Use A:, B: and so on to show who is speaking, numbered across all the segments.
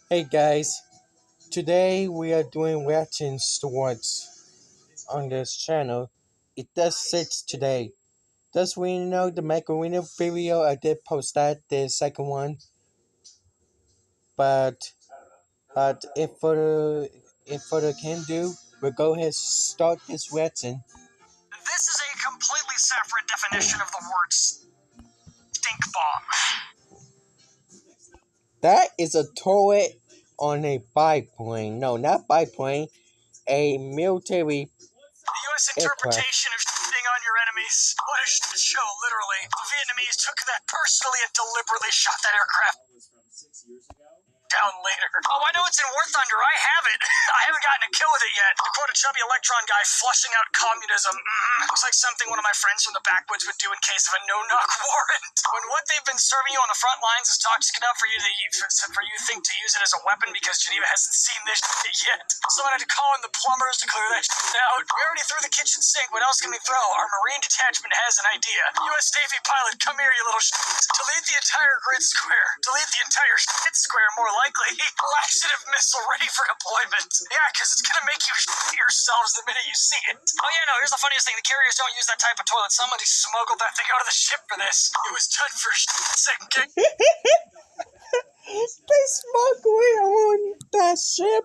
A: Hey guys, today we are doing reactions towards on this channel. It does six today. Does we know the Macarena video? I did post that the second one, but if further can do, we'll go ahead and start this reaction.
B: This is a completely separate definition of the word stink bomb.
A: That is a turret on a biplane. No, not biplane. A military
B: The U.S.
A: aircraft.
B: interpretation of shitting on your enemies. What a shit show, literally. The Vietnamese took that personally and deliberately shot that aircraft down later. Oh, I know it's in War Thunder. I have it. I haven't gotten a kill with it yet. To quote a chubby Electron guy, flushing out communism. Looks like something one of my friends from the backwoods would do in case of a no-knock warrant. When what they've been serving you on the front lines is toxic enough for you to think to use it as a weapon because Geneva hasn't seen this shit yet. Someone had to call in the plumbers to clear that shit out. We already threw the kitchen sink. What else can we throw? Our Marine detachment has an idea. U.S. Navy pilot, come here, you little shit. Delete the entire grid square. Delete the entire shit square, more likely. Laxative missile ready for deployment. Yeah, because it's gonna make you shit yourselves the minute you see it. Oh yeah, no, here's the funniest thing. The carriers don't use that type of toilet. Somebody smuggled that thing out of the ship for this. It was done for second game.
A: They smuggling on that ship.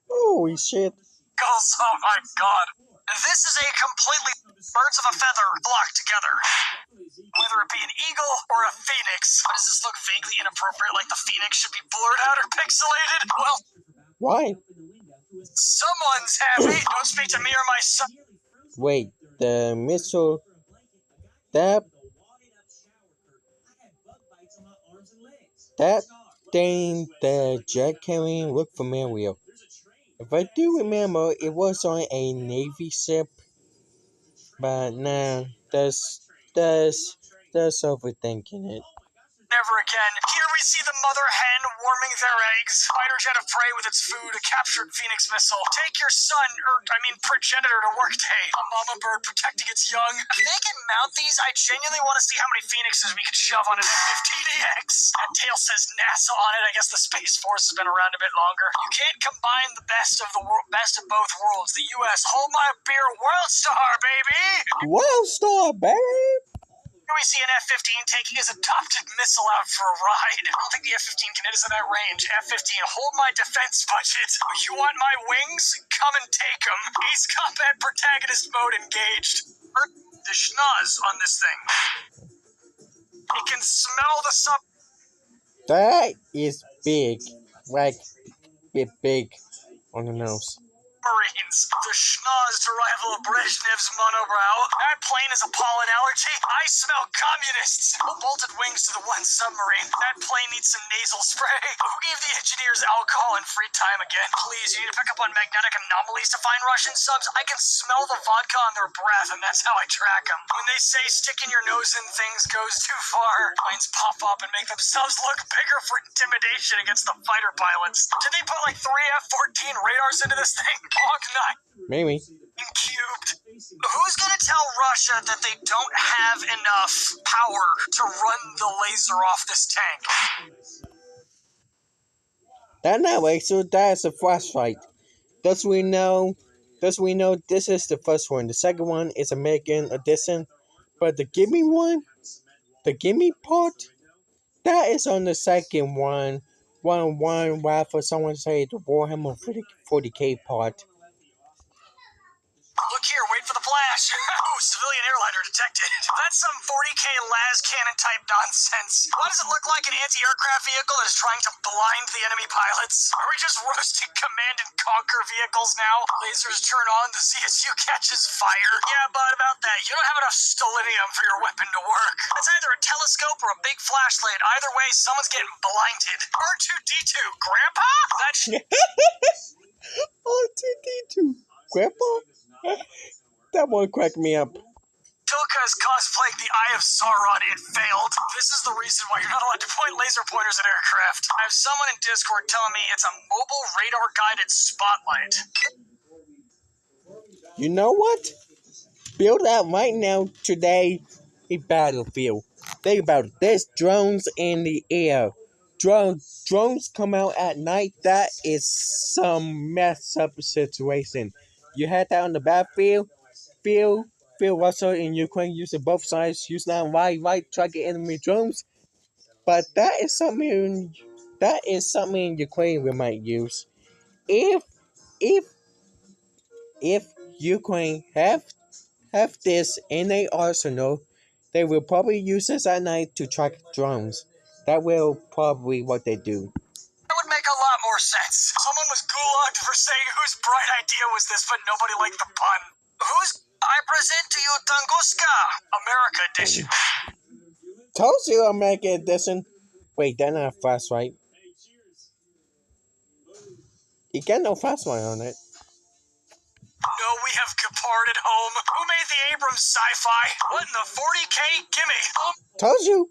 A: Holy shit.
B: Oh my god. This is a completely birds of a feather flock together. Whether it be an eagle or a phoenix. Why does this look vaguely inappropriate, like the phoenix should be blurred out or pixelated? Well,
A: Why?
B: someone's happy. Don't speak to me or my son.
A: Wait, the missile that thing the jet carrying looked familiar. If I do remember, it was on a Navy ship, but nah, that's overthinking it.
B: Never again. Here we see the mother hen warming their eggs. Fighter jet of prey with its food, a captured Phoenix missile. Take your son, progenitor to work day. A mama bird protecting its young. If they can mount these, I genuinely want to see how many Phoenixes we can shove on an F-15EX. That tail says NASA on it. I guess the Space Force has been around a bit longer. You can't combine the best of best of both worlds. The U.S. hold my beer, World Star, baby.
A: World Star, babe.
B: Here we see an F-15 taking his adopted missile out for a ride. I don't think the F-15 can hit us at that range. F-15, hold my defense budget. You want my wings? Come and take them. Ace Combat protagonist mode engaged. The schnoz on this thing. It can smell the sub.
A: That is big, like big on the nose.
B: Marines. The schnozzed arrival of Brezhnev's monobrow. That plane is a pollen allergy. I smell communists. Who bolted wings to the one submarine? That plane needs some nasal spray. Who gave the engineers alcohol and free time again? Please, you need to pick up on magnetic anomalies to find Russian subs. I can smell the vodka on their breath, and that's how I track them. When they say sticking your nose in things goes too far, planes pop up and make themselves look bigger for intimidation against the fighter pilots. Did they put like 3 F-14 radars into this thing?
A: Maybe.
B: Cubed. Who's gonna tell Russia that they don't have enough power to run the laser off this tank?
A: That not way, so that's a flashlight. Thus we know this is the first one. The second one is American Edition. But the gimme one, the gimme part, that is on the second one. One why for someone to say the Warhammer 40K part.
B: Look here, wait for the flash. Ooh, civilian airliner detected. That's some 40K las cannon type nonsense. Why does it look like an anti-aircraft vehicle that is trying to blind the enemy pilots? Are we just roasting command and conquer vehicles now? Lasers turn on, the CSU catches fire. Yeah, but about that, you don't have enough stellinium for your weapon to work. It's either a telescope or a big flashlight. Either way, someone's getting blinded. R2-D2, Grandpa? That
A: R2-D2, Grandpa? That one cracked me up.
B: Tilka is cosplaying the Eye of Sauron. It failed. This is the reason why you're not allowed to point laser pointers at aircraft. I have someone in Discord telling me it's a mobile radar-guided spotlight.
A: You know what? Build out right now today a battlefield. Think about it. There's drones in the air. Drones come out at night. That is some messed up situation. You had that on the battlefield. Phil Russell in Ukraine using both sides, using that right, try to get enemy drones. But that is something in Ukraine we might use. If if if Ukraine have this in their arsenal, they will probably use this at night to track drones. That will probably what they do.
B: That would make a lot more sense. Someone was gulagged for saying whose bright idea was this, but nobody liked the pun. I present to you Tunguska, America edition.
A: Told you American edition. Wait, they're not fast, right? You get no fast one on it.
B: No, we have Gepard at home. Who made the Abrams sci-fi? What in the 40K? Gimme.
A: Told you.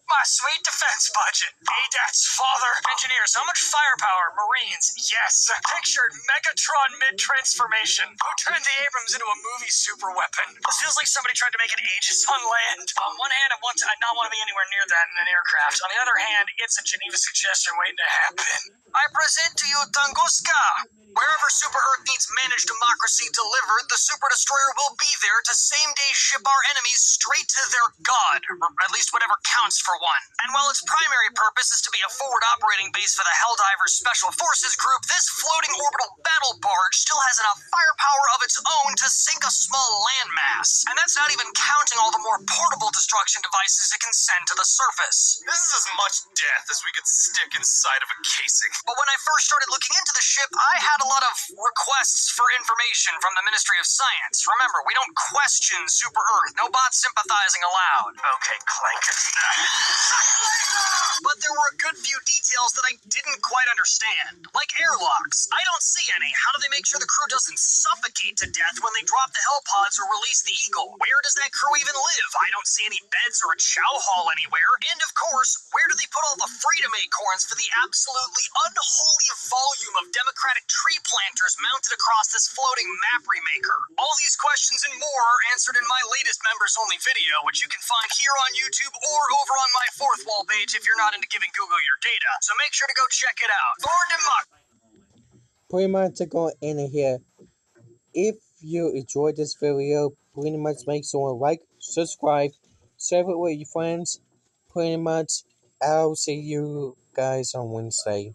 B: My sweet defense budget. ADAT's father. Engineers, how much firepower? Marines. Yes. Pictured Megatron mid-transformation. Who turned the Abrams into a movie super weapon? This feels like somebody tried to make an Aegis on land. On one hand, I'd not want to be anywhere near that in an aircraft. On the other hand, it's a Geneva suggestion waiting to happen. I present to you Tunguska. Wherever Super Earth needs managed democracy delivered, the Super Destroyer will be there to same-day ship our enemies straight to their god, or at least whatever counts for one. And while its primary purpose is to be a forward operating base for the Helldivers Special Forces Group, this floating orbital battle barge still has enough firepower of its own to sink a small landmass. And that's not even counting all the more portable destruction devices it can send to the surface.
C: This is as much death as we could stick inside of a casing.
B: But when I first started looking into the ship, I had a lot of requests for information from the Ministry of Science. Remember, we don't question Super Earth. No bot sympathizing allowed.
C: Okay, Clank.
B: But there were a good few details that I didn't quite understand. Like airlocks. I don't see any. How do they make sure the crew doesn't suffocate to death when they drop the Hellpods or release the Eagle? Where does that crew even live? I don't see any beds or a chow hall anywhere. And of course, where do they put all the Freedom Acorns for the absolutely unholy volume of Democratic tree planters mounted across this floating map remaker? All these questions and more are answered in my latest members-only video, which you can find here on YouTube or over on my Fourth Wall page if you're not into giving Google your data. So make sure to go check it out. Forward to Muck!
A: Pretty much to go in here. If you enjoyed this video, pretty much make sure to like, subscribe, share it with your friends. Pretty much, I'll see you guys on Wednesday.